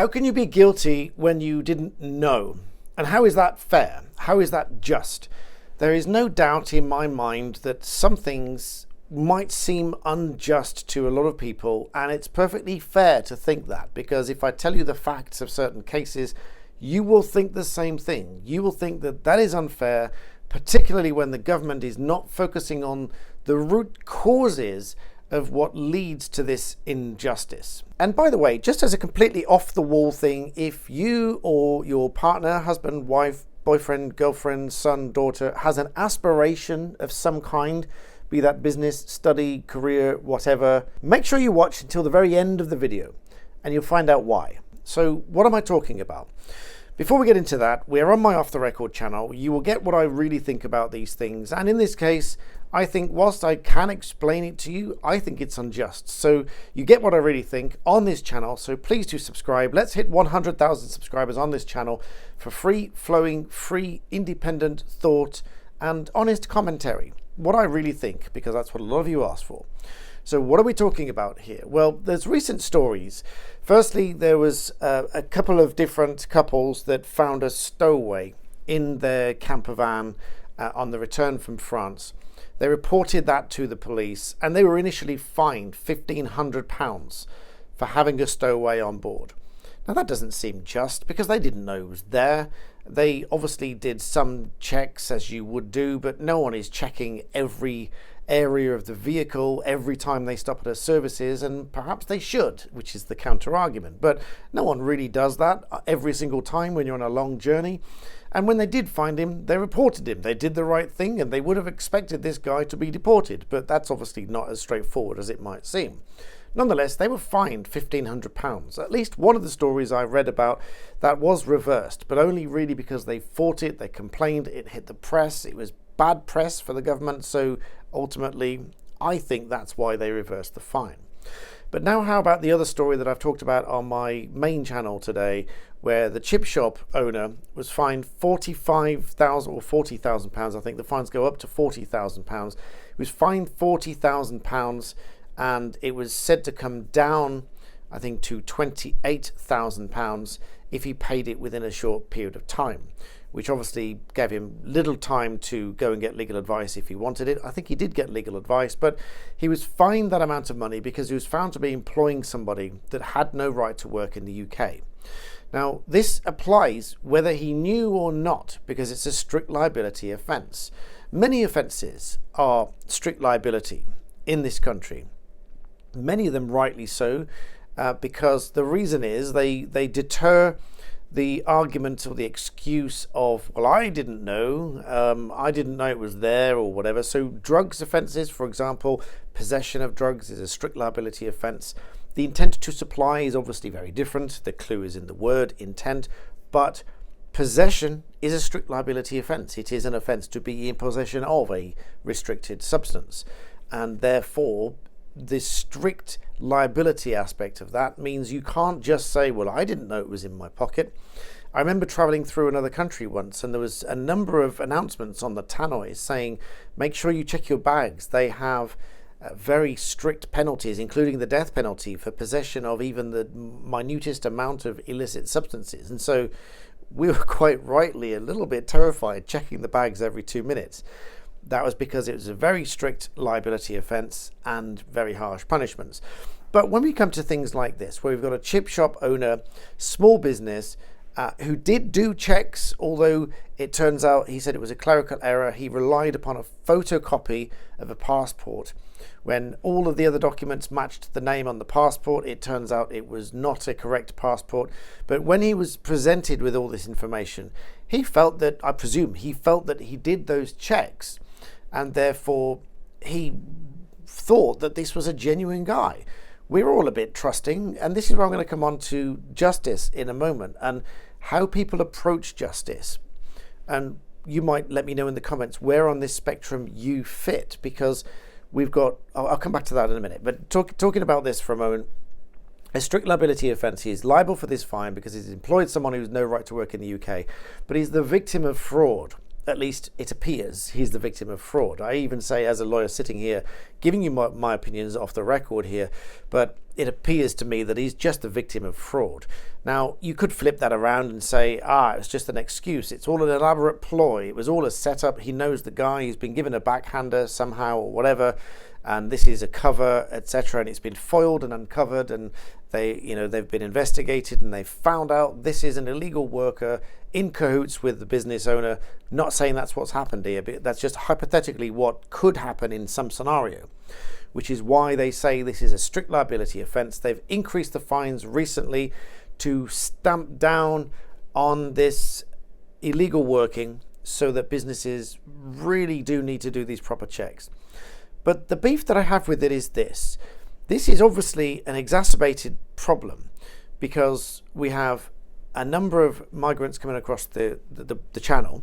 How can you be guilty when you didn't know? And how is that fair? How is that just? There is no doubt in my mind that some things might seem unjust to a lot of people, and it's perfectly fair to think that, because if I tell you the facts of certain cases, you will think the same thing. You will think that that is unfair, particularly when the government is not focusing on the root causes of what leads to this injustice. And by the way, just as a completely off-the-wall thing, if you or your partner, husband, wife, boyfriend, girlfriend, son, daughter, has an aspiration of some kind, be that business, study, career, whatever, make sure you watch until the very end of the video and you'll find out why. So what am I talking about? Before we get into that, we're on my Off the Record channel. You will get what I really think about these things. And in this case, I think whilst I can explain it to you, I think it's unjust. So you get what I really think on this channel. So please do subscribe. Let's hit 100,000 subscribers on this channel for free flowing, free independent thought and honest commentary. What I really think, because that's what a lot of you asked for. So what are we talking about here? Well, there's recent stories. Firstly, there was a couple of different couples that found a stowaway in their camper van on the return from France. They reported that to the police, and they were initially fined £1,500 for having a stowaway on board. Now that doesn't seem just, because they didn't know it was there. They obviously did some checks, as you would do, but no one is checking every area of the vehicle every time they stop at a services, and perhaps they should, which is the counter argument. But no one really does that every single time when you're on a long journey. And when they did find him, they reported him. They did the right thing, and they would have expected this guy to be deported, but that's obviously not as straightforward as it might seem. Nonetheless, they were fined £1,500. At least one of the stories I read about that was reversed, but only really because they fought it, they complained, it hit the press, it was bad press for the government, so ultimately I think that's why they reversed the fine. But now how about the other story that I've talked about on my main channel today, where the chip shop owner was fined £45,000 or £40,000. I think the fines go up to £40,000. He was fined £40,000, and it was said to come down, I think, to £28,000 if he paid it within a short period of time, which obviously gave him little time to go and get legal advice if he wanted it. I think he did get legal advice, but he was fined that amount of money because he was found to be employing somebody that had no right to work in the UK. Now, this applies whether he knew or not, because it's a strict liability offence. Many offences are strict liability in this country. Many of them rightly so, because the reason is they deter the argument or the excuse of, well, I didn't know it was there or whatever. So drugs offences, for example, possession of drugs is a strict liability offence. The intent to supply is obviously very different. The clue is in the word intent, but possession is a strict liability offence. It is an offence to be in possession of a restricted substance, and therefore the strict liability aspect of that means you can't just say, well, I didn't know it was in my pocket. I remember traveling through another country once, and there was a number of announcements on the tannoys saying, make sure you check your bags. They have very strict penalties, including the death penalty for possession of even the minutest amount of illicit substances. And so we were quite rightly a little bit terrified checking the bags every 2 minutes. That was because it was a very strict liability offence and very harsh punishments. But when we come to things like this, where we've got a chip shop owner, small business, who did do checks, although it turns out he said it was a clerical error. He relied upon a photocopy of a passport. When all of the other documents matched the name on the passport, it turns out it was not a correct passport. But when he was presented with all this information, he felt that, I presume, he felt that he did those checks, and therefore he thought that this was a genuine guy. We're all a bit trusting, and this is where I'm going to come on to justice in a moment and how people approach justice. And you might let me know in the comments where on this spectrum you fit, because we've got, I'll come back to that in a minute, but talking about this for a moment. A strict liability offence, he is liable for this fine because he's employed someone who has no right to work in the UK, but he's the victim of fraud. at least it appears he's the victim of fraud. I even say, as a lawyer sitting here, giving you my opinions off the record here, but it appears to me that he's just the victim of fraud. Now, you could flip that around and say, it's just an excuse. It's all an elaborate ploy. It was all a setup. He knows the guy. He's been given a backhander somehow or whatever, and this is a cover, etc. And it's been foiled and uncovered, and they've been investigated, and they've found out this is an illegal worker in cahoots with the business owner. Not saying that's what's happened here, but that's just hypothetically what could happen in some scenario, which is why they say this is a strict liability offence. They've increased the fines recently to stamp down on this illegal working, so that businesses really do need to do these proper checks. But the beef that I have with it is this. This is obviously an exacerbated problem, because we have a number of migrants coming across the channel,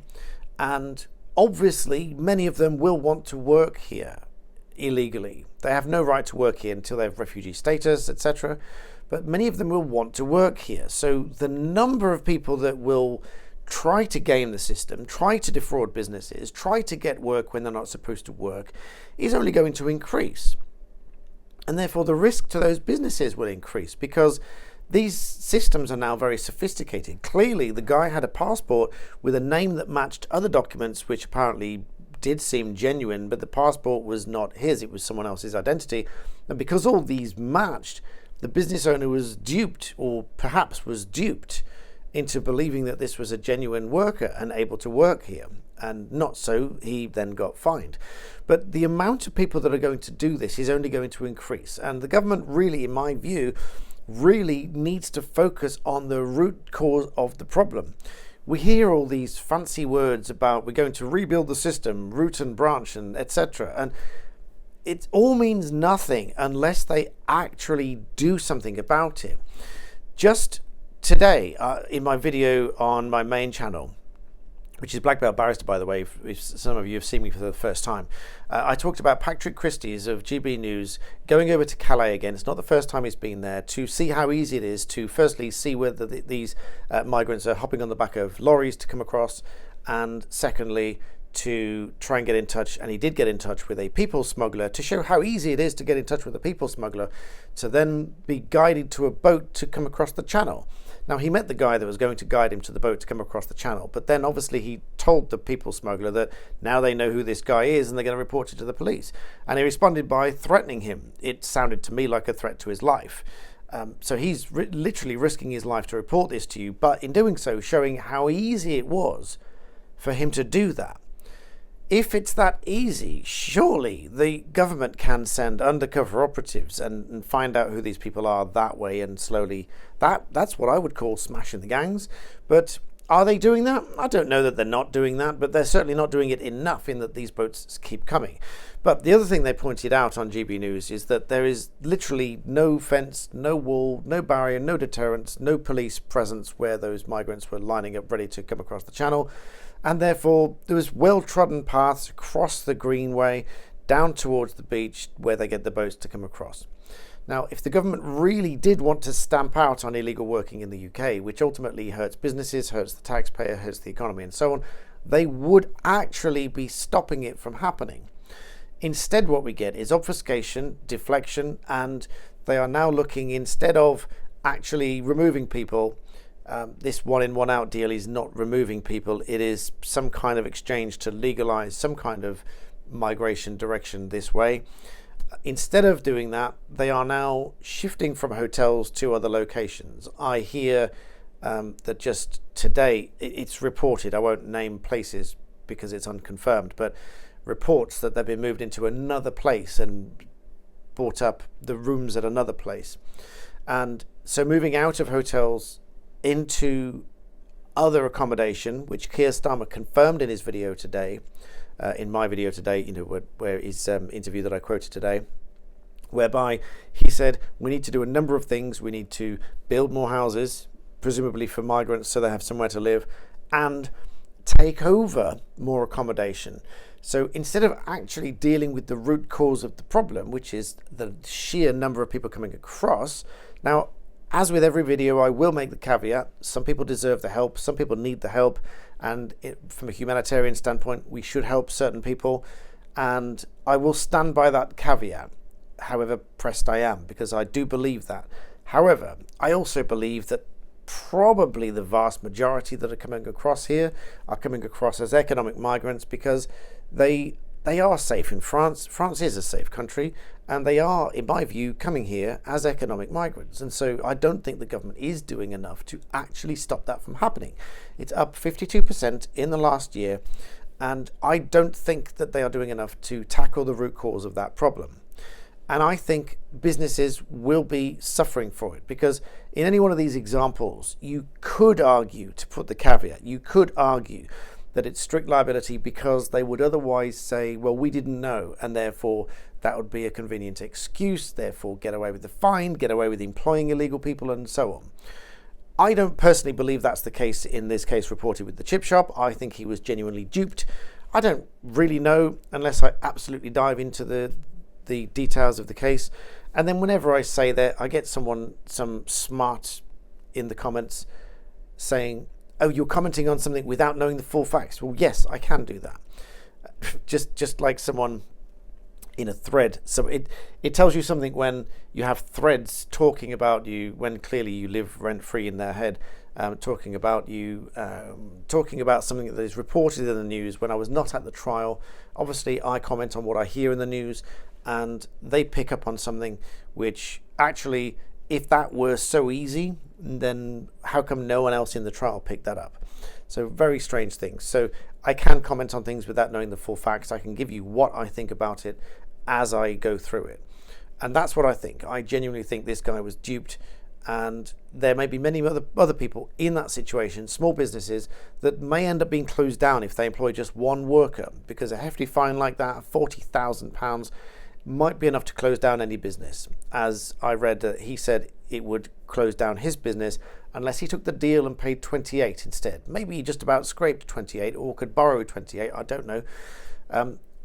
and obviously many of them will want to work here illegally. They have no right to work here until they have refugee status, etc. But many of them will want to work here. So the number of people that will try to game the system, try to defraud businesses, try to get work when they're not supposed to work, is only going to increase. And therefore the risk to those businesses will increase, because these systems are now very sophisticated. Clearly, the guy had a passport with a name that matched other documents, which apparently did seem genuine, but the passport was not his, it was someone else's identity. And because all these matched, the business owner was duped, or perhaps was duped, into believing that this was a genuine worker and able to work here. And not so, he then got fined. But the amount of people that are going to do this is only going to increase. And the government really, in my view, really needs to focus on the root cause of the problem. We hear all these fancy words about we're going to rebuild the system, root and branch, and etc. And it all means nothing unless they actually do something about it. Just today, in my video on my main channel, which is Black Belt Barrister, by the way, if some of you have seen me for the first time, I talked about Patrick Christie's of GB News going over to Calais again. It's not the first time he's been there, to see how easy it is to firstly see whether these migrants are hopping on the back of lorries to come across, and secondly to try and get in touch, and he did get in touch with a people smuggler to show how easy it is to get in touch with a people smuggler, to then be guided to a boat to come across the channel. Now, he met the guy that was going to guide him to the boat to come across the channel, but then obviously he told the people smuggler that now they know who this guy is and they're going to report it to the police. And he responded by threatening him. It sounded to me like a threat to his life. So he's literally risking his life to report this to you, but in doing so, showing how easy it was for him to do that. If it's that easy, surely the government can send undercover operatives and find out who these people are that way, and slowly. That's what I would call smashing the gangs. But are they doing that? I don't know that they're not doing that, but they're certainly not doing it enough in that these boats keep coming. But the other thing they pointed out on GB News is that there is literally no fence, no wall, no barrier, no deterrence, no police presence where those migrants were lining up ready to come across the channel. And therefore, there was well-trodden paths across the greenway down towards the beach where they get the boats to come across. Now, if the government really did want to stamp out on illegal working in the UK, which ultimately hurts businesses, hurts the taxpayer, hurts the economy and so on, they would actually be stopping it from happening. Instead, what we get is obfuscation, deflection, and they are now looking, instead of actually removing people, this one in, one out deal is not removing people. It is some kind of exchange to legalize some kind of migration direction this way. Instead of doing that, they are now shifting from hotels to other locations. I hear that just today, it's reported, I won't name places because it's unconfirmed, but reports that they've been moved into another place and bought up the rooms at another place. And so moving out of hotels into other accommodation, which Keir Starmer confirmed in his video today, in my video today, where his interview that I quoted today, whereby he said we need to do a number of things. We need to build more houses, presumably for migrants, so they have somewhere to live, and take over more accommodation. So instead of actually dealing with the root cause of the problem, which is the sheer number of people coming across, now As with every video, I will make the caveat, some people deserve the help, some people need the help, and from a humanitarian standpoint, we should help certain people, and I will stand by that caveat, however pressed I am, because I do believe that. However, I also believe that probably the vast majority that are coming across here are coming across as economic migrants because they are safe in France. France is a safe country, and they are, in my view, coming here as economic migrants. And so I don't think the government is doing enough to actually stop that from happening. It's up 52% in the last year, and I don't think that they are doing enough to tackle the root cause of that problem. And I think businesses will be suffering for it, because in any one of these examples, you could argue, to put the caveat, you could argue that it's strict liability because they would otherwise say, well, we didn't know, and therefore that would be a convenient excuse, therefore get away with the fine, get away with employing illegal people, and so on. I don't personally believe that's the case in this case reported with the chip shop. I think he was genuinely duped. I don't really know unless I absolutely dive into the details of the case. And then whenever I say that, I get some smart in the comments saying, oh, you're commenting on something without knowing the full facts. Well, yes, I can do that. Just like someone in a thread. So it tells you something when you have threads talking about you, when clearly you live rent-free in their head, talking about you, talking about something that is reported in the news when I was not at the trial. Obviously, I comment on what I hear in the news, and they pick up on something which actually, if that were so easy, then how come no one else in the trial picked that up? So very strange things. So I can comment on things without knowing the full facts. I can give you what I think about it as I go through it. And that's what I think. I genuinely think this guy was duped, and there may be many other people in that situation, small businesses, that may end up being closed down if they employ just one worker, because a hefty fine like that, £40,000, might be enough to close down any business. As I read, he said it would close down his business unless he took the deal and paid 28 instead. Maybe he just about scraped 28 or could borrow 28, I don't know.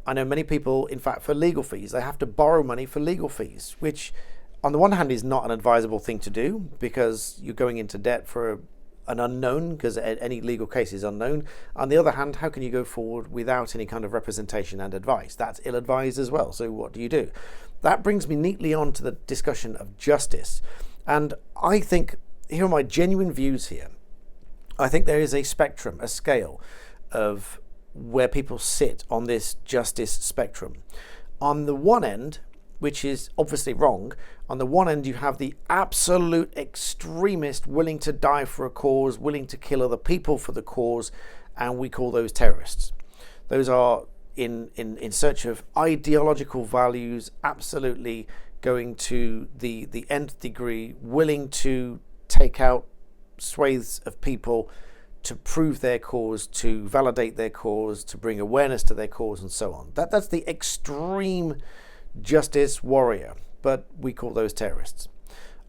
I know many people, in fact, for legal fees, they have to borrow money for legal fees, which on the one hand is not an advisable thing to do because you're going into debt for an unknown, because any legal case is unknown. On the other hand, how can you go forward without any kind of representation and advice? That's ill-advised as well. So what do? That brings me neatly on to the discussion of justice. And I think, here are my genuine views here. I think there is a spectrum, a scale of where people sit on this justice spectrum. On the one end, which is obviously wrong, on the one end you have the absolute extremist willing to die for a cause, willing to kill other people for the cause, and we call those terrorists. Those are in search of ideological values, absolutely going to the nth degree, willing to take out swathes of people to prove their cause, to validate their cause, to bring awareness to their cause, and so on. That's the extreme justice warrior, but we call those terrorists.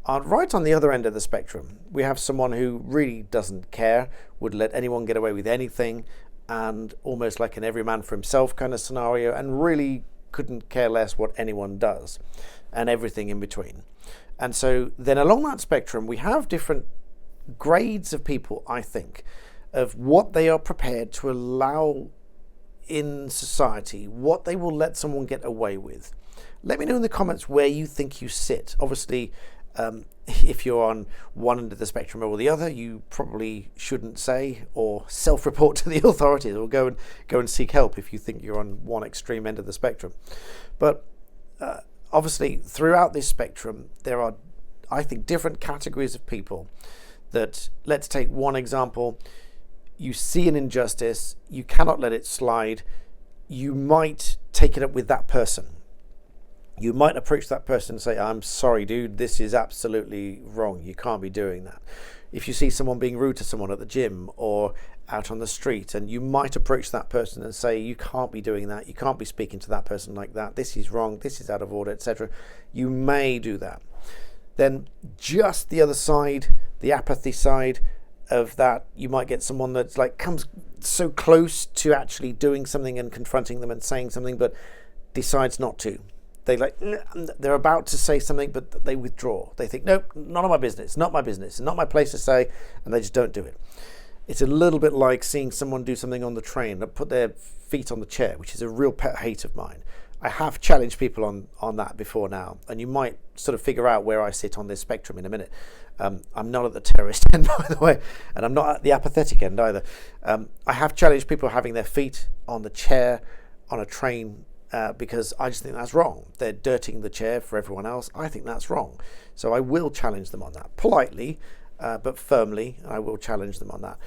Right on the other end of the spectrum, we have someone who really doesn't care, would let anyone get away with anything, and almost like an every man for himself kind of scenario, and really couldn't care less what anyone does, and everything in between. And so then along that spectrum, we have different grades of people, I think, of what they are prepared to allow in society, what they will let someone get away with. Let me know in the comments where you think you sit. Obviously, if you're on one end of the spectrum or the other, you probably shouldn't say or self-report to the authorities, or go and seek help if you think you're on one extreme end of the spectrum. But obviously, throughout this spectrum, there are, I think, different categories of people that, let's take one example. You see an injustice, you cannot let it slide. You might take it up with that person. You might approach that person and say, I'm sorry, dude, this is absolutely wrong. You can't be doing that. If you see someone being rude to someone at the gym or out on the street, and you might approach that person and say, you can't be doing that. You can't be speaking to that person like that. This is wrong. This is out of order, etc. You may do that. Then just the other side, the apathy side of that, you might get someone that's like comes so close to actually doing something and confronting them and saying something, but decides not to. they're about to say something, but they withdraw. They think, nope, none of my business, not my business, not my place to say, and they just don't do it. It's a little bit like seeing someone do something on the train, put their feet on the chair, which is a real pet hate of mine. I have challenged people on that before now, and you might sort of figure out where I sit on this spectrum in a minute. I'm not at the terrorist end, by the way, and I'm not at the apathetic end either. I have challenged people having their feet on the chair on a train because I just think that's wrong. They're dirtying the chair for everyone else. I think that's wrong. So I will challenge them on that, politely, but firmly. I will challenge them on that.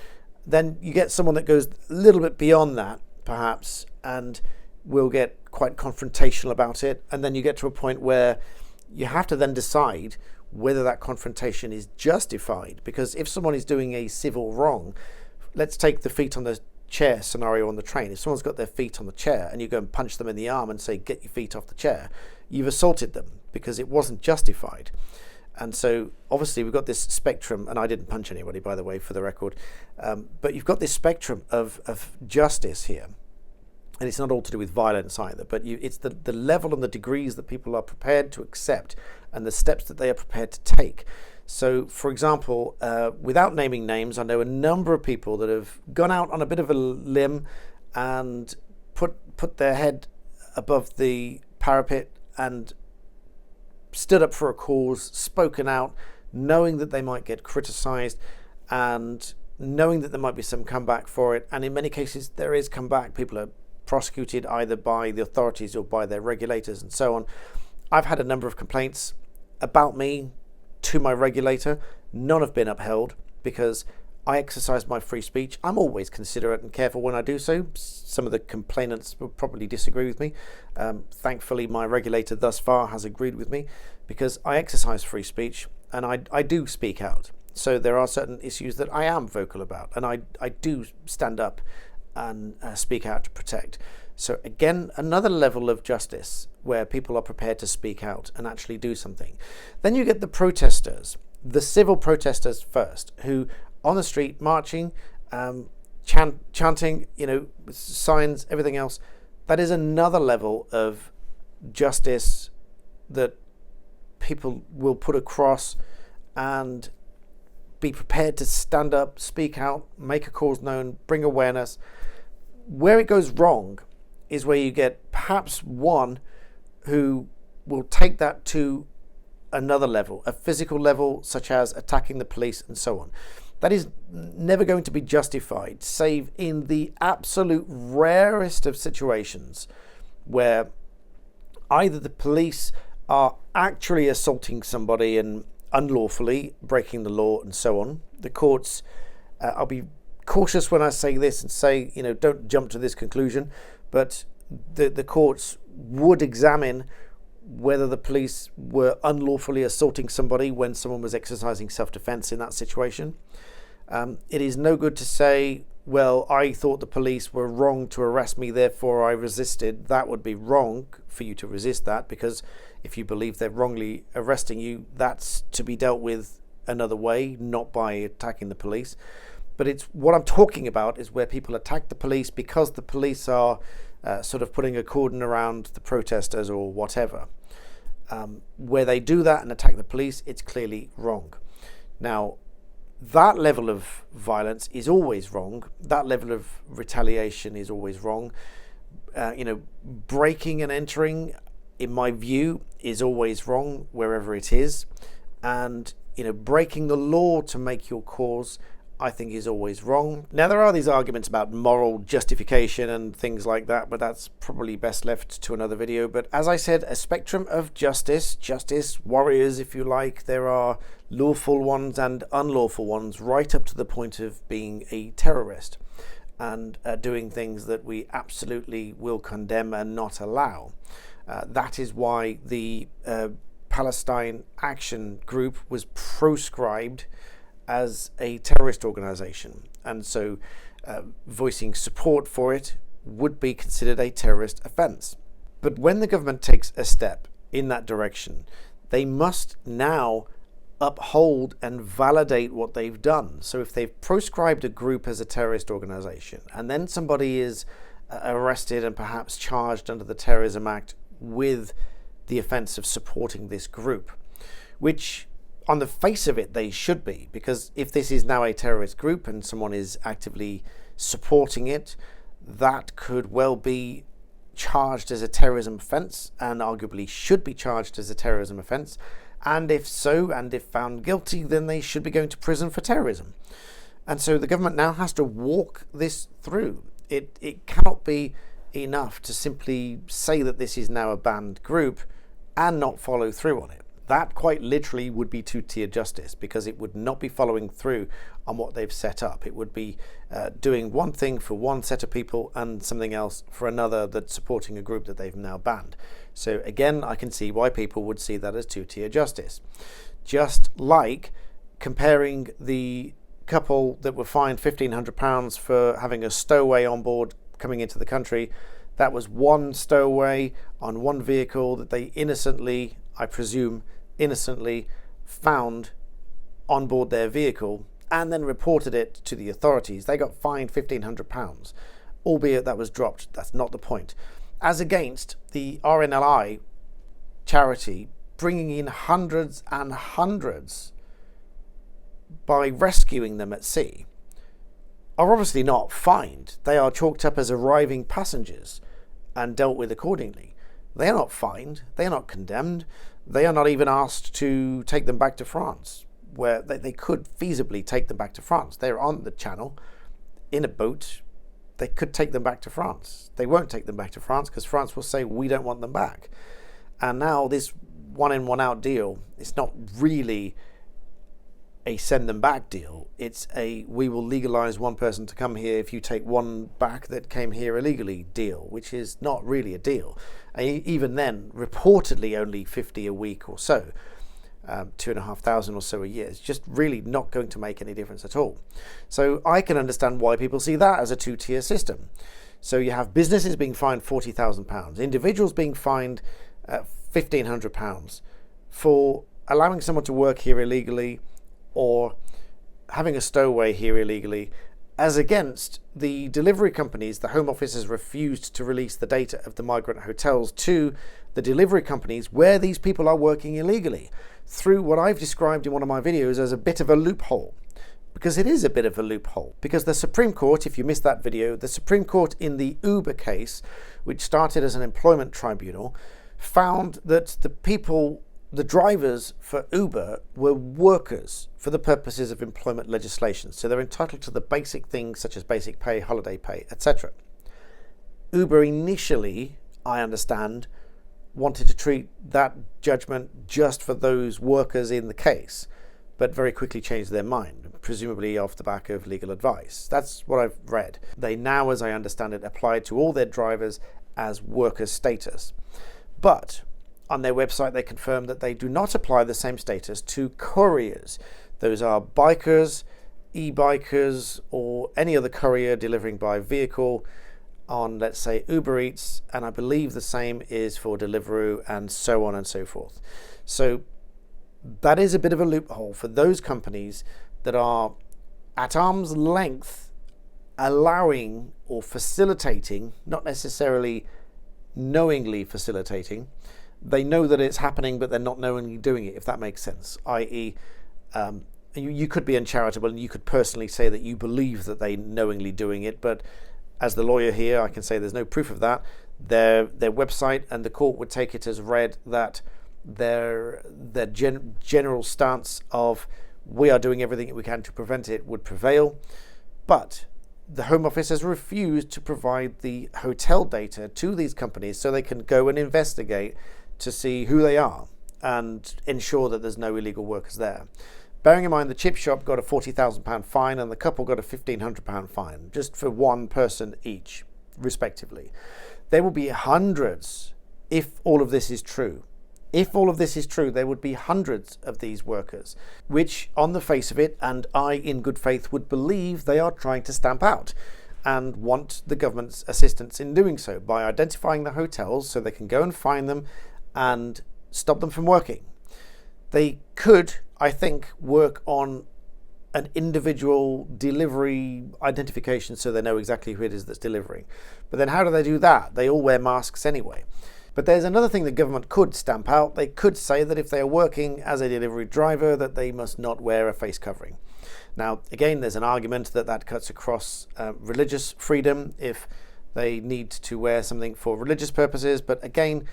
Then you get someone that goes a little bit beyond that, perhaps, and will get quite confrontational about it. And then you get to a point where you have to then decide whether that confrontation is justified. Because if someone is doing a civil wrong, let's take the feet on the chair scenario on the train. If someone's got their feet on the chair and you go and punch them in the arm and say, get your feet off the chair, you've assaulted them because it wasn't justified. And so obviously we've got this spectrum, and I didn't punch anybody, by the way, for the record, but you've got this spectrum of justice here. And it's not all to do with violence either, but it's the level and the degrees that people are prepared to accept and the steps that they are prepared to take. So, for example, without naming names, I know a number of people that have gone out on a bit of a limb and put their head above the parapet and stood up for a cause, spoken out, knowing that they might get criticised and knowing that there might be some comeback for it. And in many cases, there is comeback. People are prosecuted either by the authorities or by their regulators and so on. I've had a number of complaints about me to my regulator. None have been upheld because I exercise my free speech. I'm always considerate and careful when I do so. Some of the complainants will probably disagree with me. Thankfully, my regulator thus far has agreed with me because I exercise free speech and I do speak out. So there are certain issues that I am vocal about, and I do stand up and speak out to protect. So again, another level of justice where people are prepared to speak out and actually do something. Then you get the protesters, the civil protesters first, who on the street marching, chanting, signs, everything else. That is another level of justice that people will put across and be prepared to stand up, speak out, make a cause known, bring awareness. Where it goes wrong is where you get perhaps one who will take that to another level, a physical level, such as attacking the police and so on. That is never going to be justified, save in the absolute rarest of situations where either the police are actually assaulting somebody and unlawfully breaking the law and so on. The courts, I'll be cautious when I say this and say, don't jump to this conclusion, but the courts would examine whether the police were unlawfully assaulting somebody when someone was exercising self-defense in that situation. It is no good to say, well, I thought the police were wrong to arrest me, therefore I resisted. That would be wrong for you to resist that, because if you believe they're wrongly arresting you, that's to be dealt with another way, not by attacking the police. But it's what I'm talking about is where people attack the police because the police are sort of putting a cordon around the protesters or whatever. Where they do that and attack the police, it's clearly wrong. Now, that level of violence is always wrong. That level of retaliation is always wrong. Breaking and entering, in my view, is always wrong wherever it is. And, breaking the law to make your cause, I think, is always wrong. Now, there are these arguments about moral justification and things like that, but that's probably best left to another video. But as I said, a spectrum of justice warriors, if you like. There are lawful ones and unlawful ones, right up to the point of being a terrorist and doing things that we absolutely will condemn and not allow. That is why the Palestine Action Group was proscribed as a terrorist organization, and so voicing support for it would be considered a terrorist offense. But when the government takes a step in that direction, they must now uphold and validate what they've done. So if they've proscribed a group as a terrorist organization, and then somebody is arrested and perhaps charged under the Terrorism Act with the offence of supporting this group, which on the face of it they should be, because if this is now a terrorist group and someone is actively supporting it, that could well be charged as a terrorism offence, and arguably should be charged as a terrorism offence. And if so, and if found guilty, then they should be going to prison for terrorism. And so the government now has to walk this through. It cannot be enough to simply say that this is now a banned group and not follow through on it. That quite literally would be two-tier justice, because it would not be following through on what they've set up. It would be doing one thing for one set of people and something else for another that's supporting a group that they've now banned. So again, I can see why people would see that as two-tier justice. Just like comparing the couple that were fined £1,500 for having a stowaway on board coming into the country. That was one stowaway on one vehicle that they innocently, I presume, found on board their vehicle and then reported it to the authorities. They got fined £1,500, albeit that was dropped. That's not the point. As against the RNLI charity bringing in hundreds and hundreds by rescuing them at sea, are obviously not fined. They are chalked up as arriving passengers and dealt with accordingly. They are not fined. They are not condemned. They are not even asked to take them back to France, where they could feasibly take them back to France. They're on the channel in a boat. They could take them back to France. They won't take them back to France because France will say, we don't want them back. And now this one in, one out deal, it's not really a send them back deal. It's a we will legalize one person to come here if you take one back that came here illegally deal, which is not really a deal. Even then, reportedly only 50 a week or so, 2,500 or so a year. It's just really not going to make any difference at all. So I can understand why people see that as a two-tier system. So you have businesses being fined £40,000, individuals being fined £1,500 for allowing someone to work here illegally or having a stowaway here illegally, as against the delivery companies. The Home Office has refused to release the data of the migrant hotels to the delivery companies where these people are working illegally, through what I've described in one of my videos as a bit of a loophole. Because it is a bit of a loophole. Because the Supreme Court, if you missed that video, the Supreme Court in the Uber case, which started as an employment tribunal, found that the drivers for Uber were workers for the purposes of employment legislation. So they're entitled to the basic things such as basic pay, holiday pay, etc. Uber initially, I understand, wanted to treat that judgment just for those workers in the case, but very quickly changed their mind, presumably off the back of legal advice. That's what I've read. They now, as I understand it, apply to all their drivers as worker status. But on their website, they confirm that they do not apply the same status to couriers. Those are bikers, e-bikers, or any other courier delivering by vehicle on, let's say, Uber Eats, and I believe the same is for Deliveroo and so on and so forth. So that is a bit of a loophole for those companies that are at arm's length allowing or facilitating, not necessarily knowingly facilitating. They know that it's happening, but they're not knowingly doing it, if that makes sense. I.e., you could be uncharitable and you could personally say that you believe that they're knowingly doing it, but as the lawyer here, I can say there's no proof of that. Their website and the court would take it as read that their general stance of we are doing everything we can to prevent it would prevail. But the Home Office has refused to provide the hotel data to these companies so they can go and investigate to see who they are and ensure that there's no illegal workers there. Bearing in mind the chip shop got a £40,000 fine and the couple got a £1,500 fine, just for one person each, respectively. There will be hundreds if all of this is true. If all of this is true, there would be hundreds of these workers, which on the face of it, and I in good faith would believe they are trying to stamp out and want the government's assistance in doing so by identifying the hotels so they can go and find them and stop them from working. They could, I think, work on an individual delivery identification so they know exactly who it is that's delivering. But then how do they do that? They all wear masks anyway. But there's another thing the government could stamp out. They could say that if they are working as a delivery driver, that they must not wear a face covering. Now, again, there's an argument that that cuts across religious freedom if they need to wear something for religious purposes. But again,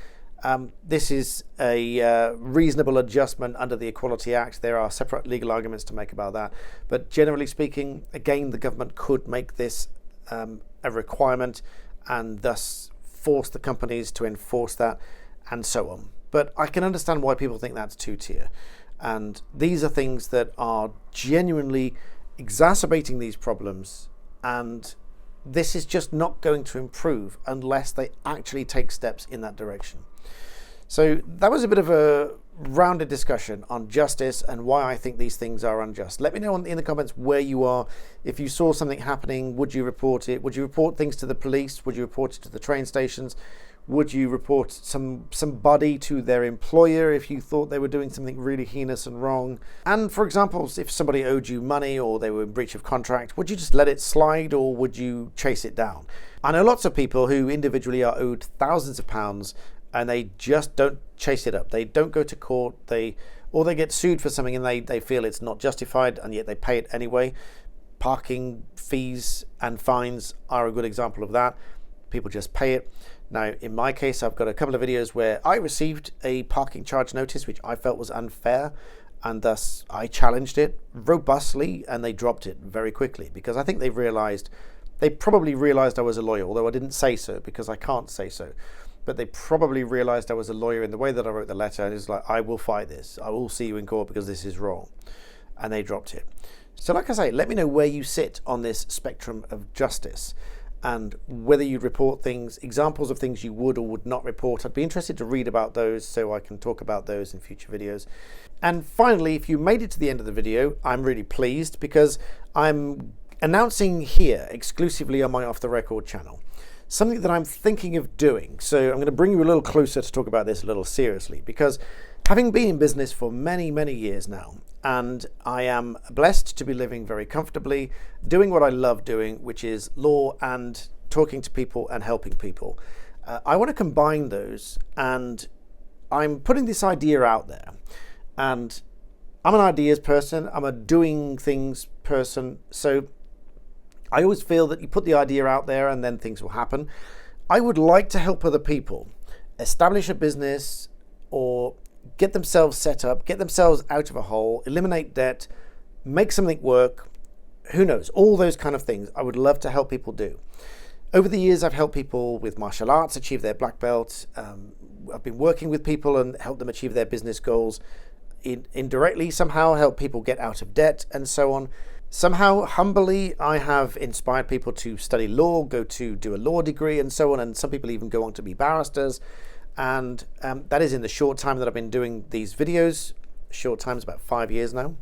this is a reasonable adjustment under the Equality Act. There are separate legal arguments to make about that. But generally speaking, again, the government could make this a requirement and thus force the companies to enforce that and so on. But I can understand why people think that's two-tier. And these are things that are genuinely exacerbating these problems, and this is just not going to improve unless they actually take steps in that direction. So that was a bit of a rounded discussion on justice and why I think these things are unjust. Let me know in the comments where you are. If you saw something happening, would you report it? Would you report things to the police? Would you report it to the train stations? Would you report somebody to their employer if you thought they were doing something really heinous and wrong? And for example, if somebody owed you money or they were in breach of contract, would you just let it slide or would you chase it down? I know lots of people who individually are owed thousands of pounds and they just don't chase it up. They don't go to court, or they get sued for something and they feel it's not justified and yet they pay it anyway. Parking fees and fines are a good example of that. People just pay it. Now, in my case, I've got a couple of videos where I received a parking charge notice which I felt was unfair, and thus I challenged it robustly and they dropped it very quickly because I think they probably realized I was a lawyer, although I didn't say so because I can't say so. But they probably realized I was a lawyer in the way that I wrote the letter, and it's like, I will fight this. I will see you in court because this is wrong. And they dropped it. So like I say, let me know where you sit on this spectrum of justice and whether you'd report things, examples of things you would or would not report. I'd be interested to read about those so I can talk about those in future videos. And finally, if you made it to the end of the video, I'm really pleased because I'm announcing here exclusively on my Off the Record channel something that I'm thinking of doing. So I'm going to bring you a little closer to talk about this a little seriously, because having been in business for many, many years now, and I am blessed to be living very comfortably, doing what I love doing, which is law and talking to people and helping people. I want to combine those, and I'm putting this idea out there. And I'm an ideas person, I'm a doing things person, so I always feel that you put the idea out there and then things will happen. I would like to help other people establish a business or get themselves set up, get themselves out of a hole, eliminate debt, make something work, who knows, all those kind of things I would love to help people do. Over the years, I've helped people with martial arts achieve their black belt. I've been working with people and help them achieve their business goals. Indirectly, somehow help people get out of debt and so on. Somehow, humbly, I have inspired people to study law, go to do a law degree and so on, and some people even go on to be barristers. And that is in the short time that I've been doing these videos. Short time is about 5 years now.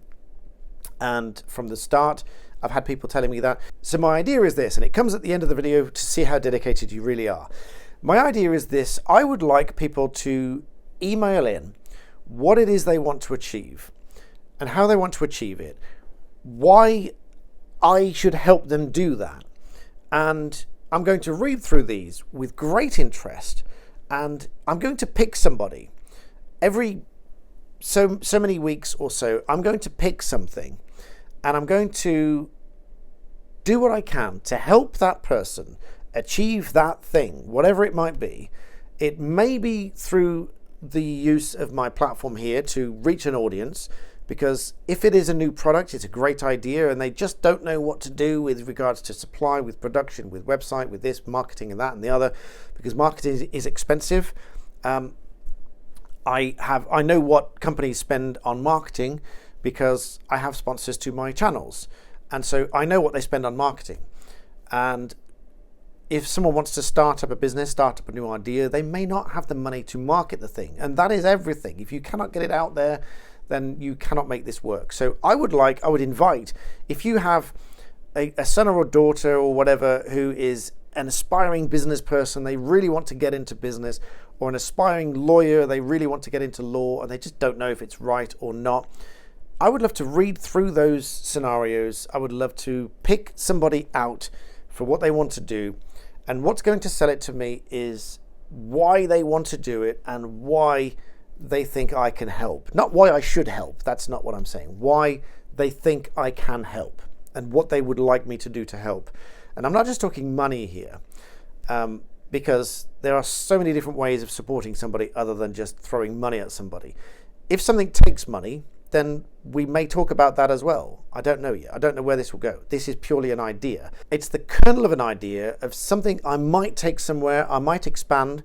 And from the start, I've had people telling me that. So my idea is this, and it comes at the end of the video to see how dedicated you really are. My idea is this: I would like people to email in what it is they want to achieve and how they want to achieve it, why I should help them do that. And I'm going to read through these with great interest, and I'm going to pick somebody every so many weeks or so. I'm going to pick something and I'm going to do what I can to help that person achieve that thing, whatever it might be. It may be through the use of my platform here to reach an audience, because if it is a new product, it's a great idea and they just don't know what to do with regards to supply, with production, with website, with this, marketing and that and the other, because marketing is expensive. I know what companies spend on marketing because I have sponsors to my channels. And so I know what they spend on marketing. And if someone wants to start up a business, start up a new idea, they may not have the money to market the thing. And that is everything. If you cannot get it out there, then you cannot make this work. So I would invite, if you have a son or a daughter or whatever who is an aspiring business person, they really want to get into business, or an aspiring lawyer, they really want to get into law and they just don't know if it's right or not. I would love to read through those scenarios. I would love to pick somebody out for what they want to do. And what's going to sell it to me is why they want to do it and why they think I can help. Not why I should help, that's not what I'm saying. Why they think I can help and what they would like me to do to help. And I'm not just talking money here, because there are so many different ways of supporting somebody other than just throwing money at somebody. If something takes money, then we may talk about that as well. I don't know yet. I don't know where this will go. This is purely an idea. It's the kernel of an idea of something I might take somewhere, I might expand.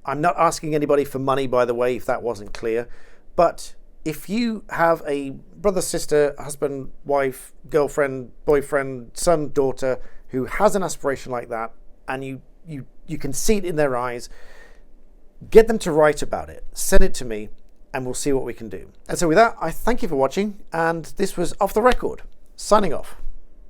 I'm not asking anybody for money, by the way, if that wasn't clear. But if you have a brother, sister, husband, wife, girlfriend, boyfriend, son, daughter who has an aspiration like that, and you can see it in their eyes, get them to write about it. Send it to me, and we'll see what we can do. And so with that, I thank you for watching, and this was Off the Record, signing off.